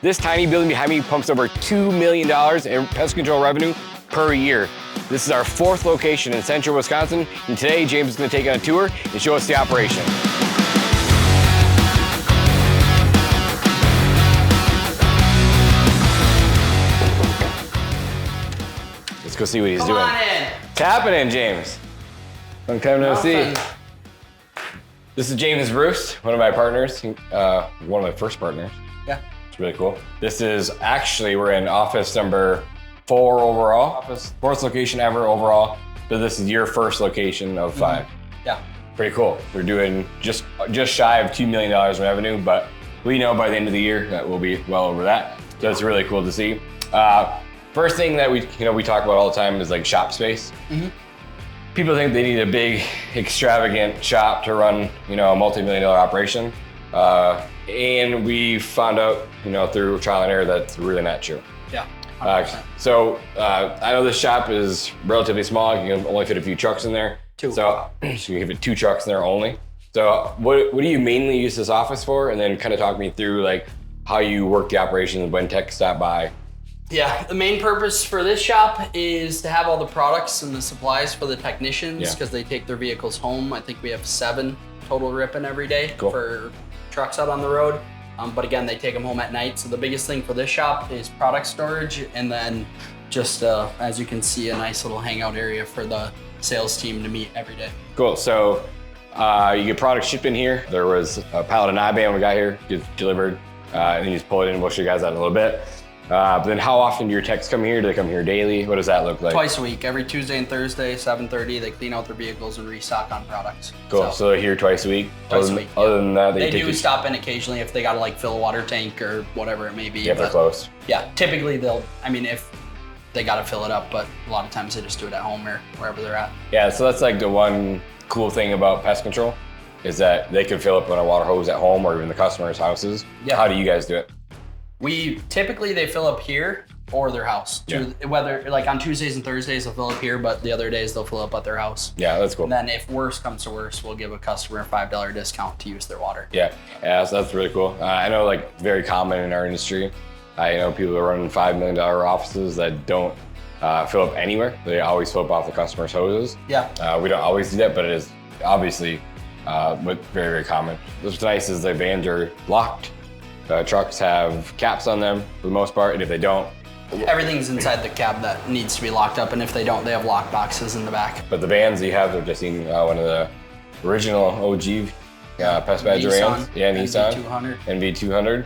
This tiny building behind me pumps over $2 million in pest control revenue per year. This is our 4th location in central Wisconsin, and today James is going to take on a tour and show us the operation. Let's go see what he's doing. Come on in. What's happening, James? Long time no see. This is James Bruce, one of my partners, one of my first partners. Yeah. It's really cool. This is actually, we're in office number 4 overall. 4th location ever overall, but this is your first location of 5. Yeah. Pretty cool. We're doing just shy of $2 million in revenue, but we know by the end of the year that we'll be well over that. So it's really cool to see. First thing that we talk about all the time is like shop space. People think they need a big, extravagant shop to run, a multi-million-dollar operation. And we found out, through trial and error, that's really not true. Yeah. So I know this shop is relatively small. You can only fit a few trucks in there. 2. So you can fit 2 trucks in there only. So what do you mainly use this office for? And then kind of talk me through like how you work the operations when tech stop by. Yeah, the main purpose for this shop is to have all the products and the supplies for the technicians because they take their vehicles home. I think we have 7 total ripping every day for trucks out on the road. But again, they take them home at night. So the biggest thing for this shop is product storage, and then just, as you can see, a nice little hangout area for the sales team to meet every day. Cool. So you get product shipped in here. There was a pallet of Nibam we got here, gets delivered, and you just pull it in. We'll show you guys that in a little bit. But then how often do your techs come here? Do they come here daily? What does that look like? Twice a week, every Tuesday and Thursday, 7:30. They clean out their vehicles and restock on products. Cool. So they're here twice a week. Twice a week. Other than that, they do stop in occasionally if they gotta like fill a water tank or whatever it may be. Yeah, if they're close. Yeah, typically if they gotta fill it up, but a lot of times they just do it at home or wherever they're at. Yeah, so that's like the one cool thing about pest control is that they can fill up on a water hose at home or even the customers' houses. Yeah. How do you guys do it? They fill up here or their house. Whether like on Tuesdays and Thursdays they'll fill up here, but the other days they'll fill up at their house. Yeah, that's cool. And then if worse comes to worse, we'll give a customer a $5 discount to use their water. Yeah, so that's really cool. I know like very common in our industry. I know people are running $5 million offices that don't fill up anywhere. They always fill up off the customer's hoses. Yeah. We don't always do that, but it is obviously very, very common. What's nice is the vans are locked. Trucks have caps on them for the most part, and if they don't, everything's inside the cab that needs to be locked up, and if they don't, they have lock boxes in the back. But the vans you have, I've just seen one of the original OG Pest Badger vans. Yeah, Nissan. NV200.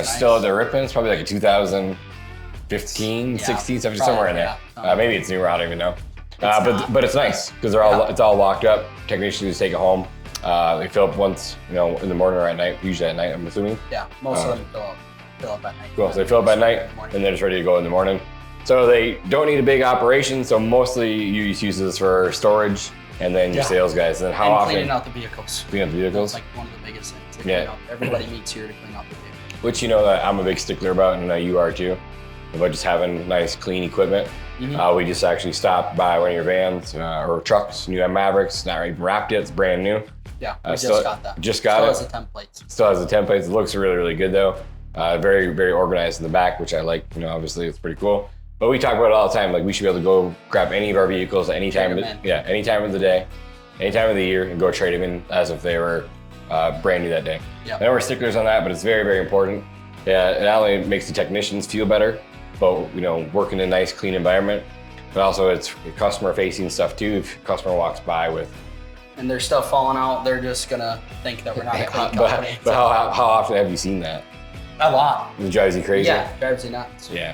Still they're ripping. It's probably like a 2015, 16, 17, somewhere in there. Maybe it's newer, I don't even know. But it's nice because it's all locked up. Technicians just take it home. They fill up once, in the morning or at night, usually at night, I'm assuming. Yeah, most of them fill up at night. Cool, so they fill up at night, and they're just ready to go in the morning. So they don't need a big operation, so mostly you just use this for storage, and then your sales guys. And how often? Cleaning out the vehicles. Clean out the vehicles? That's like one of the biggest things. Everybody meets here to clean out the vehicles. Which that I'm a big stickler about, and I know you are too, about just having nice, clean equipment. We just actually stopped by one of your vans or trucks, new Mavericks, not even wrapped yet, it's brand new. Yeah, we just got that. Just got it. Still has the templates. Still has the templates. It looks really, really good though. Very, very organized in the back, which I like. Obviously it's pretty cool. But we talk about it all the time. Like we should be able to go grab any of our vehicles at any time of the any time of the day, any time of the year, and go trade them in as if they were brand new that day. I know we're sticklers on that, but it's very, very important. Yeah, it not only makes the technicians feel better, but working in a nice, clean environment, but also it's customer-facing stuff too. If a customer walks by with and their stuff falling out, they're just gonna think that we're not a clean company. But how often have you seen that? A lot. It drives you crazy? Yeah, it drives you nuts. Yeah.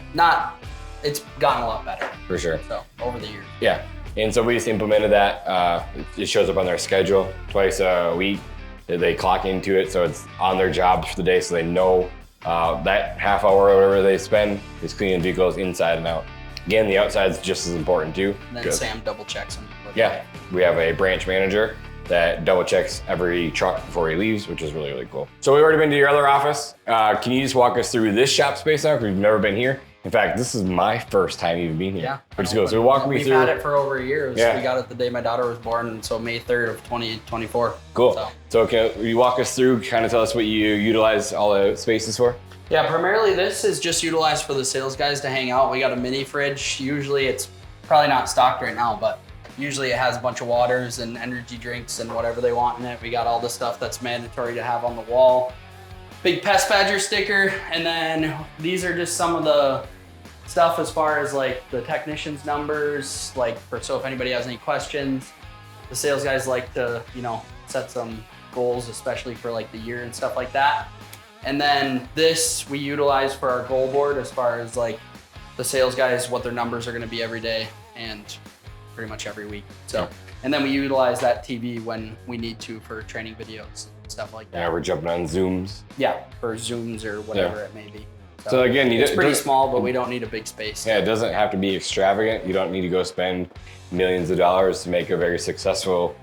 It's gotten a lot better. For sure. So, over the years. Yeah, and so we just implemented that. It shows up on their schedule twice a week. They clock into it, so it's on their jobs for the day, so they know that half hour or whatever they spend is cleaning vehicles inside and out. Again, the outside's just as important too. And then Sam double checks them. Yeah, we have a branch manager that double checks every truck before he leaves, which is really, really cool. So we've already been to your other office. Can you just walk us through this shop space now? Because we've never been here. In fact, this is my first time even being here. Yeah. Which is cool. So walk me through. We've had it for over a year. We got it the day my daughter was born, so May 3rd of 2024. Cool. So can you walk us through, kind of tell us what you utilize all the spaces for? Yeah, primarily this is just utilized for the sales guys to hang out. We got a mini fridge. Usually it's probably not stocked right now, but usually it has a bunch of waters and energy drinks and whatever they want in it. We got all the stuff that's mandatory to have on the wall. Big Pest Badger sticker. And then these are just some of the stuff as far as like the technicians' numbers, like so if anybody has any questions, the sales guys like to, you know, set some goals, especially for like the year and stuff like that. And then this we utilize for our goal board as far as like the sales guys, what their numbers are going to be every day and pretty much every week. So, and then we utilize that TV when we need to for training videos and stuff like that. Yeah, we're jumping on Zooms. Yeah, for Zooms or whatever it may be. So again, it's pretty small, but we don't need a big space. Yeah, it doesn't have to be extravagant. You don't need to go spend millions of dollars to make a very successful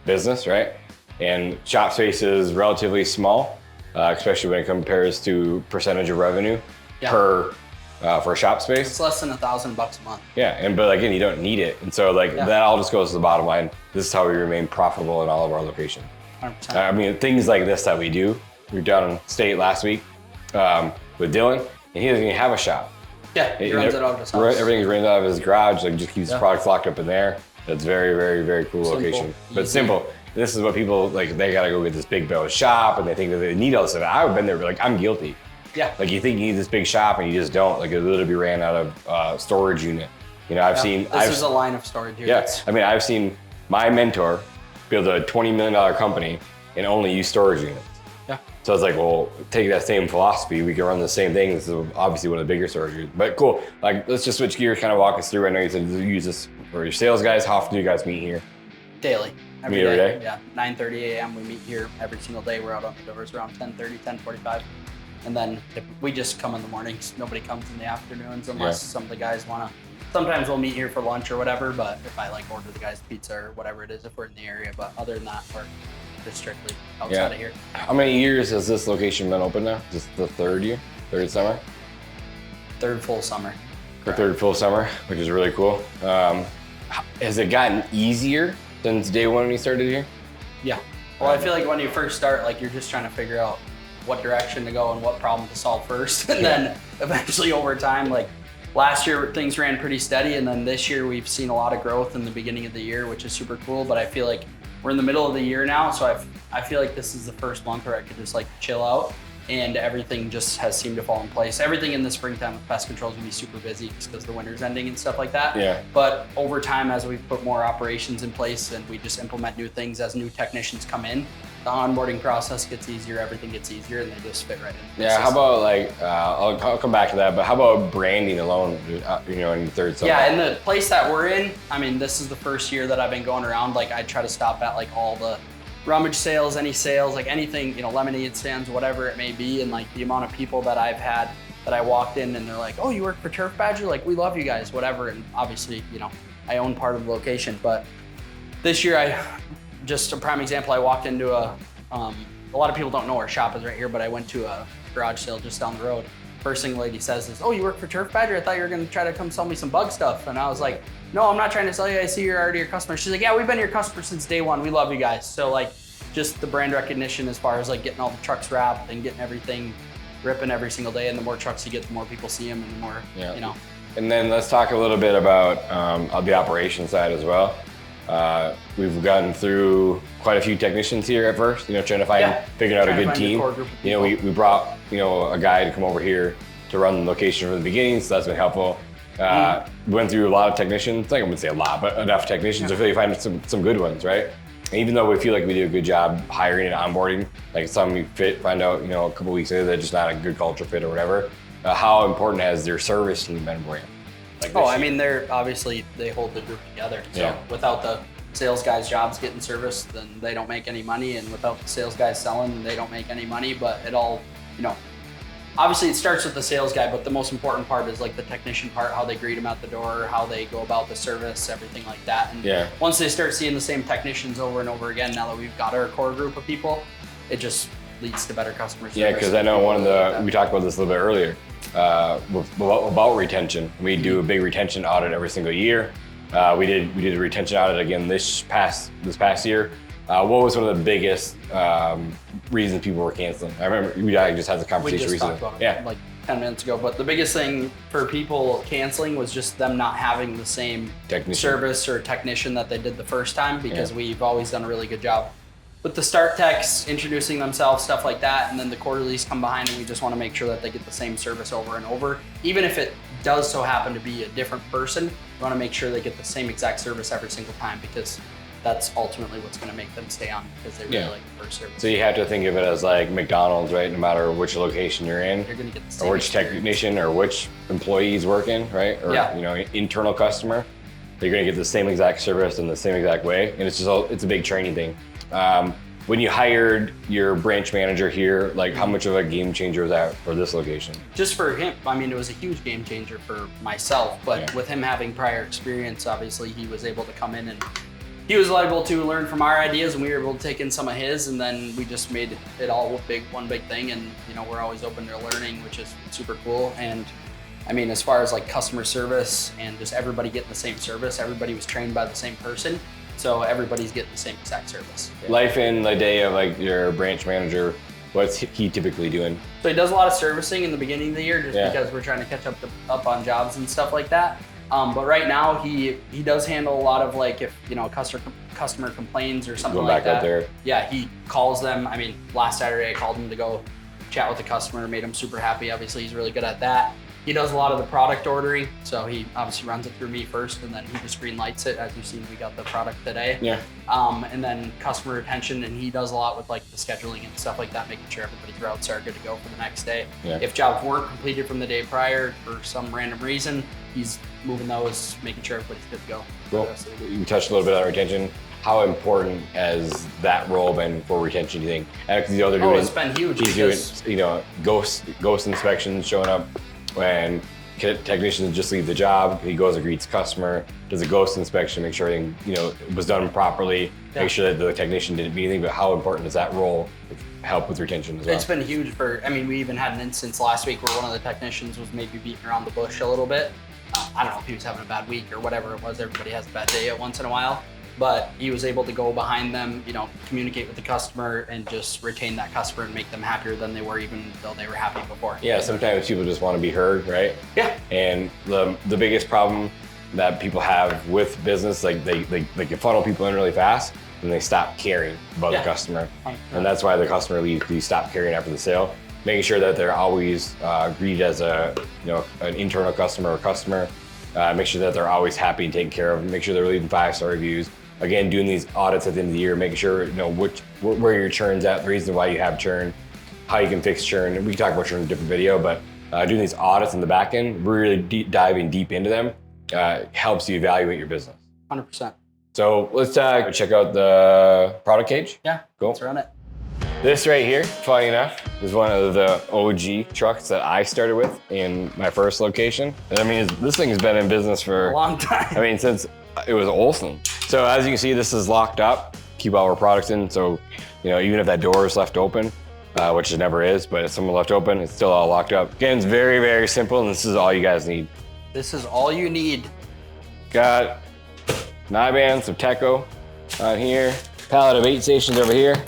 business, right? And shop space is relatively small. Especially when it compares to percentage of revenue per for shop space. It's less than $1,000 a month. Yeah, but again, you don't need it, and so like that all just goes to the bottom line. This is how we remain profitable in all of our locations. 100%. I mean, things like this that we do. We were down in state last week with Dylan, and he doesn't even have a shop. Yeah, he runs it out of his house. Everything's rented out of his garage. Like just keeps his products locked up in there. That's very, very, very cool location, but simple. This is what people like. They gotta go get this big build shop, and they think that they need all this stuff. I've been there, but like I'm guilty. Yeah. Like you think you need this big shop, and you just don't. Like it literally be ran out of storage unit. You know, I've seen. This is a line of storage units. Yeah. I mean, I've seen my mentor build a $20 million company and only use storage units. Yeah. So it's like, well, take that same philosophy. We can run the same thing. This is obviously one of the bigger storage units. But cool. Like, let's just switch gears. Kind of walk us through. I know you said you use this for your sales guys. How often do you guys meet here? Daily. Every day? Yeah, 9:30 a.m. we meet here every single day. We're out on the doors around 10:30, 10:45. And then if we just come in the mornings. Nobody comes in the afternoons unless some of the guys want to. Sometimes we'll meet here for lunch or whatever, but if I like order the guys pizza or whatever it is, if we're in the area. But other than that, we're just strictly outside of here. How many years has this location been open now? Just the third year? Third summer? Third full summer. The third full summer, which is really cool. Has it gotten easier since day one when you started here? Yeah. Well, I feel like when you first start, like you're just trying to figure out what direction to go and what problem to solve first. And then eventually over time, like last year things ran pretty steady. And then this year we've seen a lot of growth in the beginning of the year, which is super cool. But I feel like we're in the middle of the year now. So I feel like this is the first month where I could just like chill out and everything just has seemed to fall in place. Everything in the springtime with pest control is gonna be super busy just because the winter's ending and stuff like that. Yeah. But over time, as we put more operations in place and we just implement new things as new technicians come in, the onboarding process gets easier, everything gets easier, and they just fit right in. Yeah, how about like, I'll come back to that, but how about branding alone, you know, in the third summer? Yeah, in the place that we're in, I mean, this is the first year that I've been going around, like I try to stop at like all the rummage sales, any sales, like anything, you know, lemonade stands, whatever it may be. And like the amount of people that I've had that I walked in and they're like, oh, you work for Turf Badger? Like, we love you guys, whatever. And obviously, you know, I own part of the location, but this year just a prime example, I walked into a lot of people don't know our shop is right here, but I went to a garage sale just down the road. First thing the lady says is, oh, you work for Turf Badger? I thought you were gonna try to come sell me some bug stuff. And I was like, no, I'm not trying to sell you. I see you're already your customer. She's like, yeah, we've been your customer since day one. We love you guys. So like, just the brand recognition as far as like getting all the trucks wrapped and getting everything ripping every single day. And the more trucks you get, the more people see them and the more, you know. And then let's talk a little bit about the operation side as well. We've gotten through quite a few technicians here at first, you know, trying to figure out a good team. You know, we brought, you know, a guy to come over here to run the location from the beginning, so that's been helpful. We went through a lot of technicians, like I wouldn't say a lot, but enough technicians to really find some good ones, right? And even though we feel like we do a good job hiring and onboarding, like some we find out, you know, a couple weeks later they're just not a good culture fit or whatever. How important has their service team been for you? Like I mean, they're obviously, they hold the group together. So without the sales guys' jobs getting service, then they don't make any money. And without the sales guys selling, they don't make any money. But it all, you know, obviously it starts with the sales guy, but the most important part is like the technician part, how they greet them at the door, how they go about the service, everything like that. And once they start seeing the same technicians over and over again, now that we've got our core group of people, it just leads to better customer service. Yeah, because I know we talked about this a little bit earlier, about retention. We do a big retention audit every single year. We did a retention audit again this past year. What was one of the biggest reasons people were canceling? I remember I just had the conversation recently. Talked about it like 10 minutes ago, but the biggest thing for people canceling was just them not having the same service or technician that they did the first time, because we've always done a really good job with the start techs introducing themselves, stuff like that, and then the quarterlies come behind, and we just want to make sure that they get the same service over and over. Even if it does so happen to be a different person, we want to make sure they get the same exact service every single time, because that's ultimately what's going to make them stay on, because they really like the first service. So you have to think of it as like McDonald's, right? No matter which location you're in, you're going to get the same or which technician or which employee is working, right? Or internal customer, you're going to get the same exact service in the same exact way, and it's a big training thing. When you hired your branch manager here, like how much of a game changer was that for this location? Just for him, I mean, it was a huge game changer for myself, but with him having prior experience, obviously he was able to come in and he was able to learn from our ideas, and we were able to take in some of his, and then we just made it all one big thing. And we're always open to learning, which is super cool. And I mean, as far as like customer service and just everybody getting the same service, everybody was trained by the same person. So everybody's getting the same exact service. Life in the day of like your branch manager, what's he typically doing? So he does a lot of servicing in the beginning of the year, just because we're trying to catch up on jobs and stuff like that. But right now he does handle a lot of like, if a customer complains or something like that. Going back out there. Yeah, he calls them. I mean, last Saturday I called him to go chat with the customer, made him super happy. Obviously he's really good at that. He does a lot of the product ordering, so he obviously runs it through me first, and then he just green lights it. As you've seen, we got the product today. Yeah. And then customer retention, and he does a lot with like the scheduling and stuff like that, making sure everybody's routes are good to go for the next day. Yeah. If jobs weren't completed from the day prior for some random reason, he's moving those, making sure everybody's good to go. Cool. You touched a little bit on retention. How important has that role been for retention, do you think? It's been huge. He's doing, ghost inspections, showing up when technicians just leave the job. He goes and greets customer, does a ghost inspection, make sure everything was done properly, make sure that the technician didn't do anything. But how important does that role help with retention as well? It's been huge we even had an instance last week where one of the technicians was maybe beating around the bush a little bit. I don't know if he was having a bad week or whatever it was. Everybody has a bad day once in a while. But he was able to go behind them, communicate with the customer and just retain that customer and make them happier than they were, even though they were happy before. Yeah, sometimes people just want to be heard, right? Yeah. And the biggest problem that people have with business, like they funnel people in really fast and they stop caring about the customer. And that's why the customer leaves, because you stop caring after the sale. Making sure that they're always greeted as an internal customer or customer. Make sure that they're always happy and taken care of. Make sure they're leaving 5-star reviews. Again, doing these audits at the end of the year, making sure where your churn's at, the reason why you have churn, how you can fix churn. And we can talk about churn in a different video, but doing these audits in the back end, really diving deep into them, helps you evaluate your business. 100%. So let's check out the product cage. Yeah, cool. Let's run it. This right here, funny enough, is one of the OG trucks that I started with in my first location. And I mean, this thing has been in business for a long time. I mean, since it was Olson. So as you can see, this is locked up, keep all our products in. So, even if that door is left open, which it never is, but if someone left open, it's still all locked up. Again, it's very, very simple, and this is all you guys need. This is all you need. Got Nyban, some Teco on here, pallet of 8 stations over here.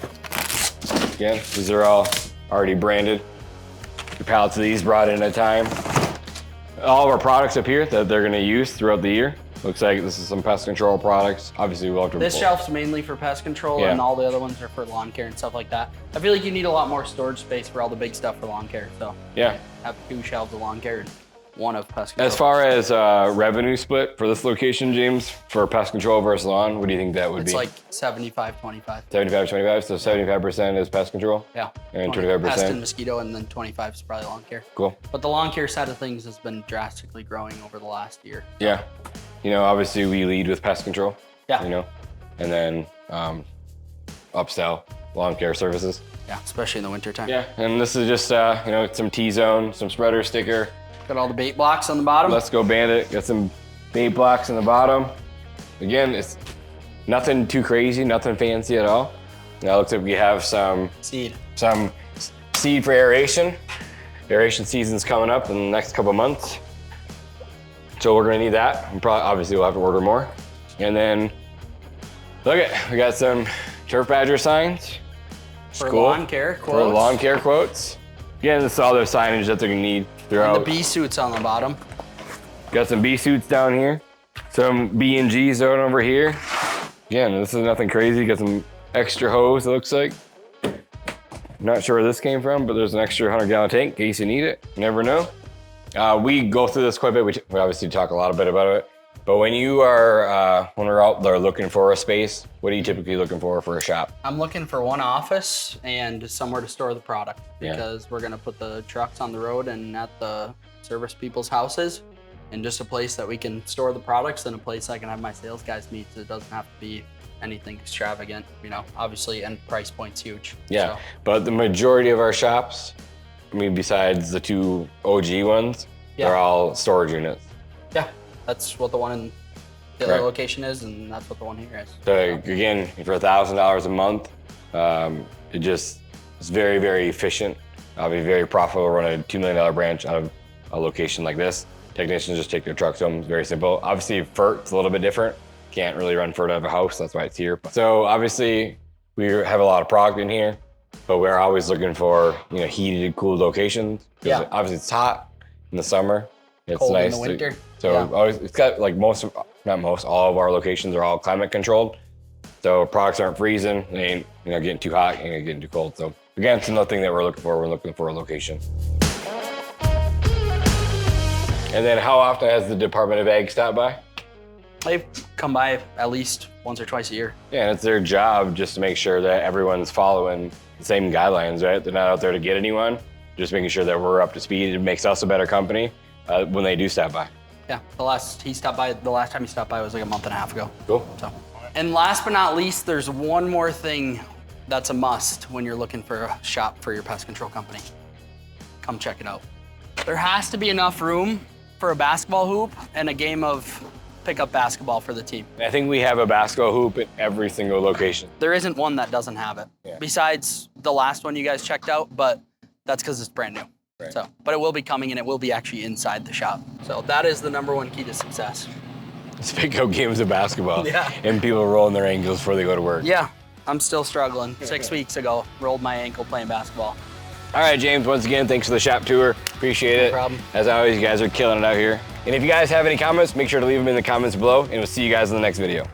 Again, these are all already branded. Your pallets of these brought in at a time. All of our products up here that they're gonna use throughout the year. Looks like this is some pest control products. Obviously, we'll have to. This shelf's mainly for pest control, and all the other ones are for lawn care and stuff like that. I feel like you need a lot more storage space for all the big stuff for lawn care. So have 2 shelves of lawn care and 1 of pest control. As far as revenue split for this location, James, for pest control versus lawn, what do you think that would be? It's like 75-25. 75-25, so 75% is pest control? Yeah. And 25%? Pest and mosquito, and then 25 is probably lawn care. Cool. But the lawn care side of things has been drastically growing over the last year. Yeah. Obviously we lead with pest control. Yeah. And then upsell lawn care services. Yeah, especially in the wintertime. Yeah, and this is just, some T-zone, some spreader sticker. Got all the bait blocks on the bottom. Let's Go Bandit. Got some bait blocks on the bottom. Again, it's nothing too crazy, nothing fancy at all. Now it looks like we have some seed for aeration. Aeration season's coming up in the next couple months. So we're gonna need that. And obviously we'll have to order more. And then, look at, we got some Turf Badger signs. For lawn care quotes. For lawn care quotes. Again, this is all their signage that they're gonna need throughout. And the bee suits on the bottom. Got some bee suits down here. Some B&Gs down over here. Again, this is nothing crazy. Got some extra hose, it looks like. Not sure where this came from, but there's an extra 100-gallon tank in case you need it. You never know. We go through this quite a bit. We obviously talk a lot about it. But when you are, when we're out there looking for a space, what are you typically looking for a shop? I'm looking for one office and somewhere to store the product because we're gonna put the trucks on the road and at the service people's houses, and just a place that we can store the products and a place I can have my sales guys meet, so it doesn't have to be anything extravagant, you know, obviously, and price point's huge. Yeah, so. But the majority of our shops, I mean, besides the 2 OG ones, they're all storage units. Yeah. That's what the one in the other location is, and that's what the one here is. So again, for $1,000 a month, it's very, very efficient. I'll be very profitable running a $2 million branch out of a location like this. Technicians just take their trucks home. It's very simple. Obviously, FERT's a little bit different. Can't really run FERT out of a house. That's why it's here. So obviously, we have a lot of product in here, but we're always looking for heated, cool locations. Yeah. Obviously, it's hot in the summer. It's cold nice in the winter. It's got like all of our locations are all climate controlled. So products aren't freezing, they ain't getting too hot, ain't getting too cold. So again, it's another thing that we're looking for. We're looking for a location. And then how often has the Department of Ag stopped by? They've come by at least once or twice a year. Yeah, and it's their job just to make sure that everyone's following the same guidelines, right? They're not out there to get anyone, just making sure that we're up to speed. It makes us a better company when they do stop by. Yeah, the last time he stopped by was like a month and a half ago. Cool. So, and last but not least, there's one more thing that's a must when you're looking for a shop for your pest control company. Come check it out. There has to be enough room for a basketball hoop and a game of pickup basketball for the team. I think we have a basketball hoop at every single location. There isn't one that doesn't have it, besides the last one you guys checked out, but that's because it's brand new. Right. So, but it will be coming and it will be actually inside the shop. So that is the #1 key to success. Let's pick up games of basketball. And people rolling their ankles before they go to work. Yeah, I'm still struggling. 6 weeks ago, rolled my ankle playing basketball. All right, James, once again, thanks for the shop tour. Appreciate it. No problem. As always, you guys are killing it out here. And if you guys have any comments, make sure to leave them in the comments below, and we'll see you guys in the next video.